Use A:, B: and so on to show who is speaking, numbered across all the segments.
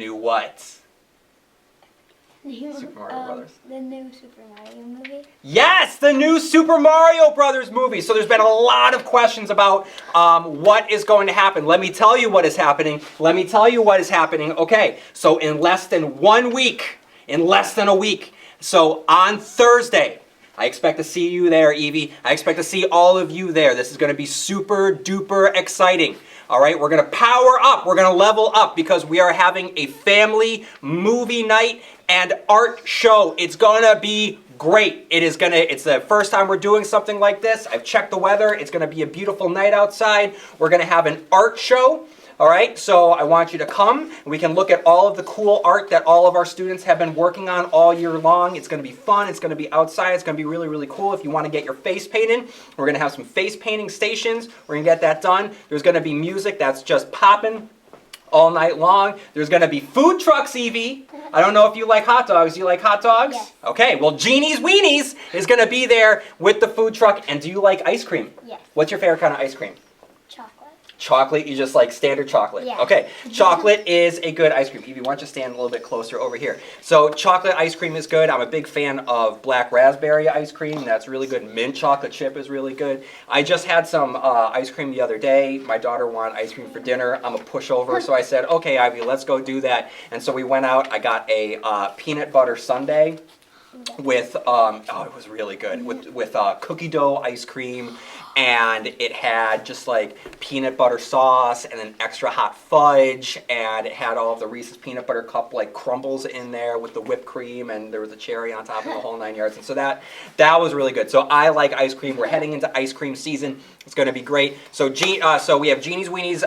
A: new what?
B: New,
A: Super Mario Brothers.
B: The new Super Mario movie.
A: Yes, the new Super Mario Brothers movie. So there's been a lot of questions about what is going to happen. Let me tell you what is happening. Let me tell you what is happening. Okay, so in less than 1 week, in less than a week, so on Thursday, I expect to see you there, Evie. I expect to see all of you there. This is going to be super duper exciting. All right, we're going to power up. We're going to level up because we are having a family movie night and art show. It's going to be great. It's the first time we're doing something like this. I've checked the weather. It's going to be a beautiful night outside. We're going to have an art show. All right, so I want you to come. We can look at all of the cool art that all of our students have been working on all year long. It's going to be fun. It's going to be outside. It's going to be really, really cool. If you want to get your face painted, we're going to have some face painting stations. We're going to get that done. There's going to be music that's just popping all night long. There's going to be food trucks, Evie. I don't know if you like hot dogs. Do you like hot dogs?
B: Yes.
A: Okay, well, Jeannie's Weenies is going to be there with the food truck. And do you like ice cream?
B: Yes.
A: What's your favorite kind of ice cream?
B: Chocolate.
A: Chocolate, you just like standard chocolate.
B: Yeah.
A: Okay, chocolate is a good ice cream. Evie, why don't you stand a little bit closer over here? So chocolate ice cream is good. I'm a big fan of black raspberry ice cream. That's really good. Mint chocolate chip is really good. I just had some ice cream the other day. My daughter wanted ice cream for dinner. I'm a pushover, so I said, okay, Ivy, let's go do that. And so we went out. I got a peanut butter sundae with, it was really good, with cookie dough ice cream, and it had just like peanut butter sauce and an extra hot fudge, and it had all of the Reese's peanut butter cup like crumbles in there with the whipped cream, and there was a cherry on top of the whole 9 yards, and so that was really good. So I like ice cream. We're heading into ice cream season. It's going to be great. So so we have Jeannie's Weenies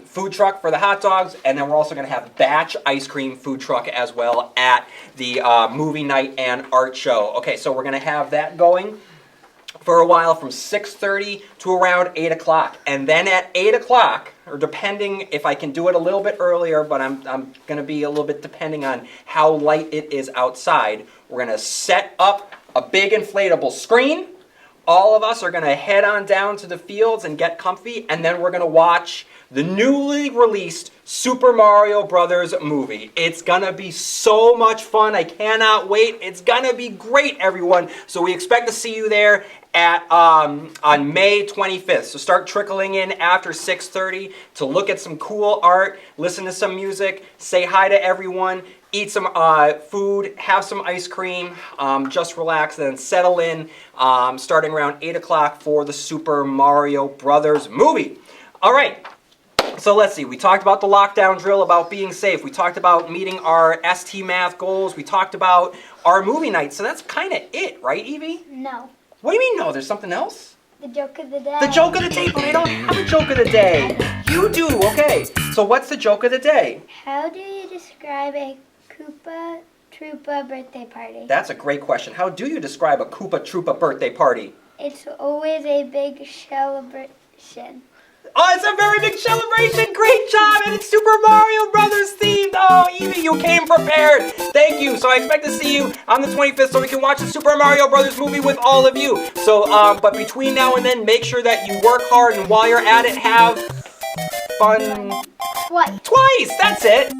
A: food truck for the hot dogs, and then we're also going to have batch ice cream food truck as well at the movie night and art show. Okay, so we're going to have that going for a while from 6:30 to around 8 o'clock. And then at 8 o'clock, or depending if I can do it a little bit earlier, but I'm going to be a little bit depending on how light it is outside, we're going to set up a big inflatable screen. All of us are going to head on down to the fields and get comfy, and then we're going to watch the newly released Super Mario Brothers movie. It's going to be so much fun. I cannot wait. It's going to be great, everyone. So we expect to see you there at on May 25th. So start trickling in after 6:30 to look at some cool art, listen to some music, say hi to everyone, eat some food, have some ice cream, just relax, then settle in starting around 8 o'clock for the Super Mario Brothers movie. All right. So let's see, we talked about the lockdown drill, about being safe. We talked about meeting our ST Math goals. We talked about our movie night. So that's kind of it, right, Evie?
B: No.
A: What do you mean no? There's something else?
B: The joke of the day.
A: The joke of the day, but I don't have a joke of the day. You do, okay. So what's the joke of the day?
B: How do you describe a Koopa Troopa birthday party?
A: That's a great question. How do you describe a Koopa Troopa birthday party?
B: It's always a big celebration.
A: Oh, it's a very big celebration. Great job. And it's Super Mario Brothers themed. Oh, Evie, you came prepared. Thank you. So I expect to see you on the 25th so we can watch the Super Mario Brothers movie with all of you. So, but between now and then, make sure that you work hard, and while you're at it, have fun
B: Twice.
A: twice. That's it.